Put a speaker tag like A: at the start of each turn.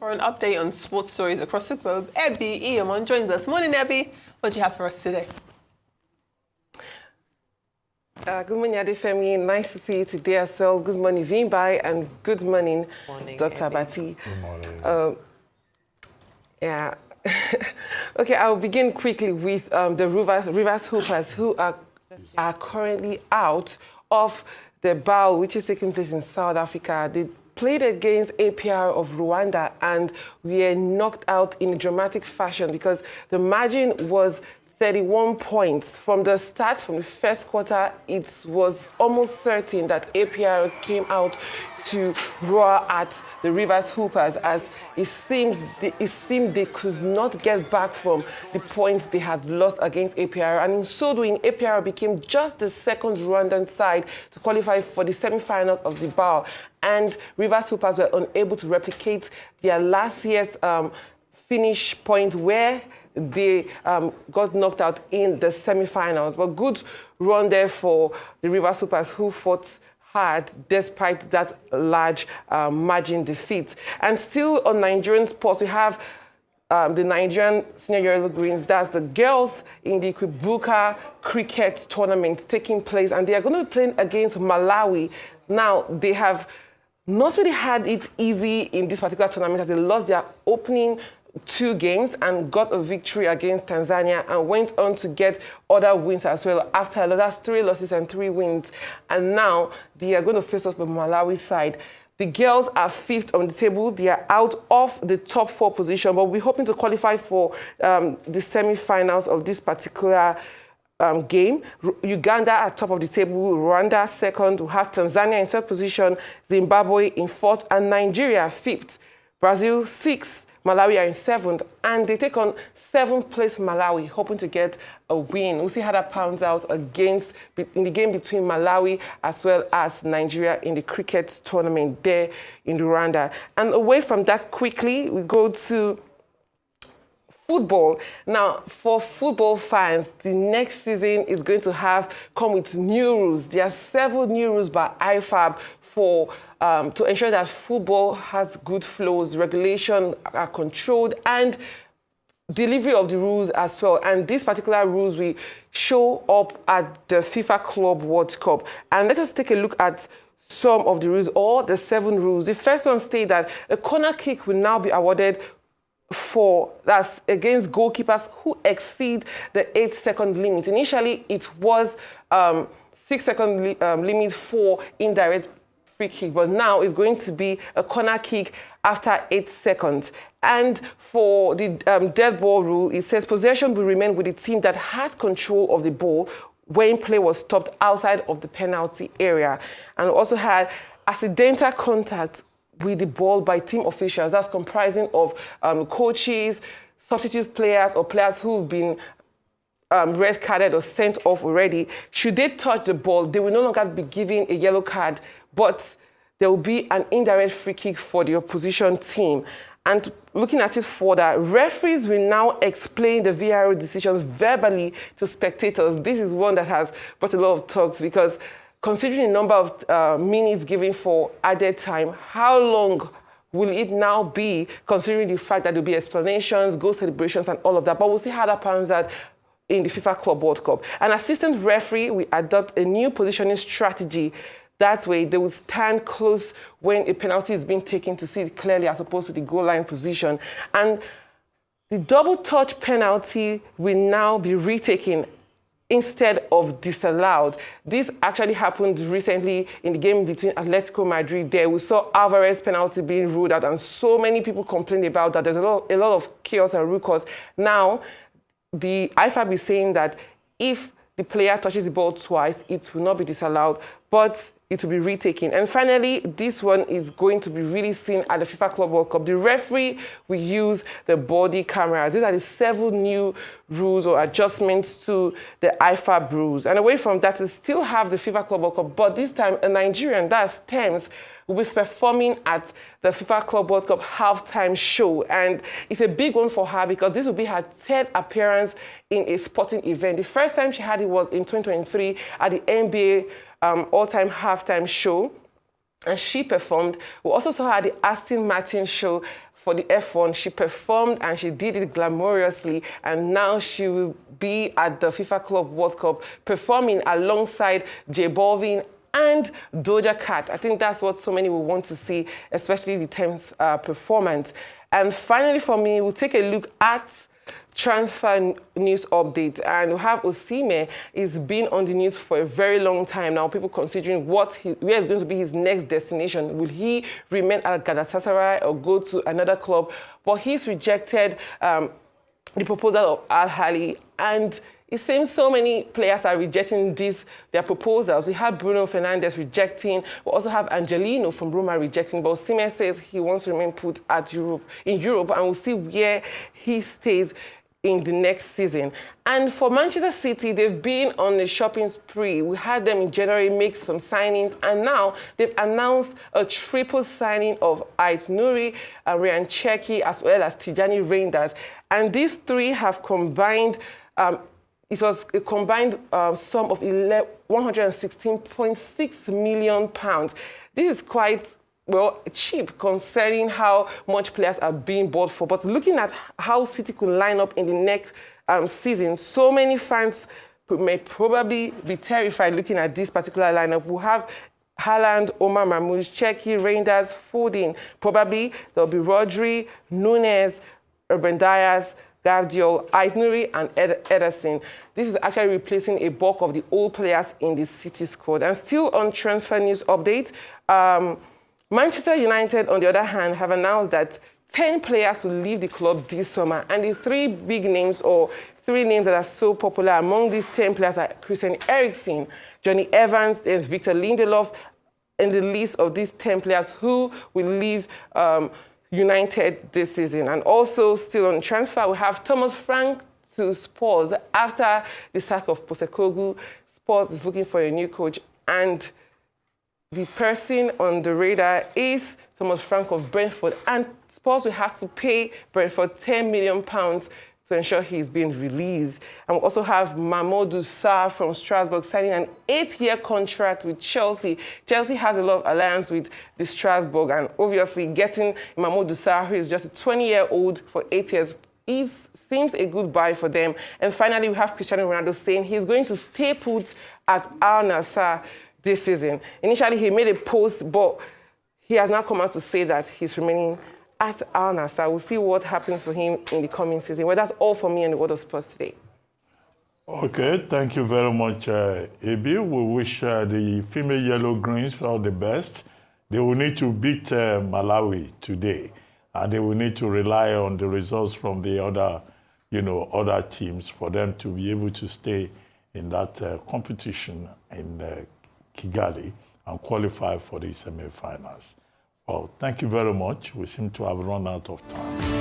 A: For an update on sports stories across the globe, Ebby Iyamon joins us. Morning, Ebby. What do you have for us today?
B: Good morning, Adefemi. Nice to see you today as well. Good morning, Vimbai, and good morning, Dr. Abati.
C: Good morning.
B: Yeah. Okay, I'll begin quickly with the Rivers Hoopers, who are currently out of the BAL, which is taking place in South Africa. They played against APR of Rwanda and were knocked out in a dramatic fashion because the margin was 31 points. From the start, from the first quarter, it was almost certain that APR came out to roar at the Rivers Hoopers, as it seemed they could not get back from the points they had lost against APR. And in so doing, APR became just the second Rwandan side to qualify for the semi-finals of the BAL. And Rivers Hoopers were unable to replicate their last year's finish point where they got knocked out in the semi-finals. But good run there for the Rivers Hoopers, who fought hard despite that large margin defeat. And still on Nigerian sports, we have the Nigerian Senior Yellow Greens, that's the girls in the Kwibuka cricket tournament taking place, and they are going to be playing against Malawi. Now, they have not really had it easy in this particular tournament as they lost their opening 2 games and got a victory against Tanzania and went on to get other wins as well after another 3 losses and 3 wins. And now they are going to face off the Malawi side. The girls are 5th on the table. They are out of the top 4 position, but we're hoping to qualify for the semi-finals of this particular game. Uganda at top of the table, Rwanda 2nd, we have Tanzania in 3rd position, Zimbabwe in 4th, and Nigeria 5th. Brazil 6th. Malawi are in 7th, and they take on 7th place Malawi, hoping to get a win. We'll see how that pans out in the game between Malawi as well as Nigeria in the cricket tournament there in Rwanda. And away from that quickly, we go to football. Now, for football fans, the next season is going to come with new rules. There are several new rules by IFAB to ensure that football has good flows, regulations are controlled, and delivery of the rules as well. And these particular rules will show up at the FIFA Club World Cup. And let us take a look at some of the rules, or the 7 rules. The first one states that a corner kick will now be awarded that's against goalkeepers who exceed the 8-second limit. Initially, it was 6-second limit for indirect free kick, but now it's going to be a corner kick after 8 seconds. And for the dead ball rule, it says possession will remain with the team that had control of the ball when play was stopped outside of the penalty area. And also had accidental contact with the ball by team officials. That's comprising of coaches, substitute players, or players who've been red carded or sent off already. Should they touch the ball, they will no longer be given a yellow card, but there will be an indirect free kick for the opposition team. And looking at it further, referees will now explain the VAR decisions verbally to spectators. This is one that has brought a lot of talks because considering the number of minutes given for added time, how long will it now be, considering the fact that there will be explanations, goal celebrations, and all of that? But we'll see how that pans out in the FIFA Club World Cup. An assistant referee will adopt a new positioning strategy. That way, they will stand close when a penalty is being taken to see it clearly as opposed to the goal line position. And the double touch penalty will now be retaken instead of disallowed. This actually happened recently in the game between Atletico Madrid there. We saw Alvarez penalty being ruled out, and so many people complained about that. There's a lot of chaos and ruckus. Now, the IFAB is saying that if the player touches the ball twice, it will not be disallowed, but it will be retaken. And finally, this one is going to be really seen at the FIFA Club World Cup. The referee will use the body cameras. These are the 7 new rules or adjustments to the IFAB rules. And away from that, we still have the FIFA Club World Cup, but this time a Nigerian, that's Thames, will be performing at the FIFA Club World Cup halftime show. And it's a big one for her because this will be her 3rd appearance in a sporting event. The first time she had it was in 2023 at the NBA all-time halftime show, and she performed. We also saw her at the Aston Martin show for the F1. She performed and she did it glamorously, and now she will be at the FIFA Club World Cup performing alongside J Balvin and Doja Cat. I think that's what so many will want to see, especially the Thames performance. And finally for me, we'll take a look at transfer news update, and we have Osimhen. He's been on the news for a very long time now. People considering where is going to be his next destination. Will he remain at Galatasaray or go to another club? But he's rejected the proposal of Al Ahly, and it seems so many players are rejecting their proposals. We have Bruno Fernandes rejecting. We also have Angelino from Roma rejecting. But Osimhen says he wants to remain put in Europe, and we'll see where he stays in the next season. And for Manchester City, they've been on a shopping spree. We had them in January make some signings, and now they've announced a triple signing of Ait Nouri, Ryan Cherki, as well as Tijani Reinders. And these three have combined, it was a combined sum of 116.6 million pounds. This is quite cheap considering how much players are being bought for. But looking at how City could line up in the next season, so many fans may probably be terrified looking at this particular lineup. We have Haaland, Omar Mahmoud, Cherki, Reinders, Foden. Probably there'll be Rodri, Nunes, Urban Dias, Gvardiol, Ait Nouri, and Ederson. This is actually replacing a bulk of the old players in the City squad. And still on transfer news update, Manchester United, on the other hand, have announced that 10 players will leave the club this summer. And the three big names, or three names that are so popular among these 10 players, are Christian Eriksen, Johnny Evans, there's Victor Lindelof, in the list of these 10 players who will leave United this season. And also, still on transfer, we have Thomas Frank to Spurs. After the sack of Postecoglou, Spurs is looking for a new coach, and the person on the radar is Thomas Frank of Brentford, and Spurs will have to pay Brentford £10 million to ensure he's being released. And we also have Mamadou Sarr from Strasbourg signing an 8-year contract with Chelsea. Chelsea has a lot of alliance with the Strasbourg, and obviously getting Mamadou Sarr, who is just a 20-year-old, for 8 years seems a good buy for them. And finally, we have Cristiano Ronaldo saying he's going to stay put at Al Nassr this season. Initially, he made a post, but he has now come out to say that he's remaining at Al Nassr. We'll see what happens for him in the coming season. Well, that's all for me on the World of Sports today.
C: Okay, thank you very much, Abi. We wish the female Yellow Greens all the best. They will need to beat Malawi today, and they will need to rely on the results from the other teams for them to be able to stay in that competition in Kigali and qualify for the semi-finals. Well, thank you very much. We seem to have run out of time.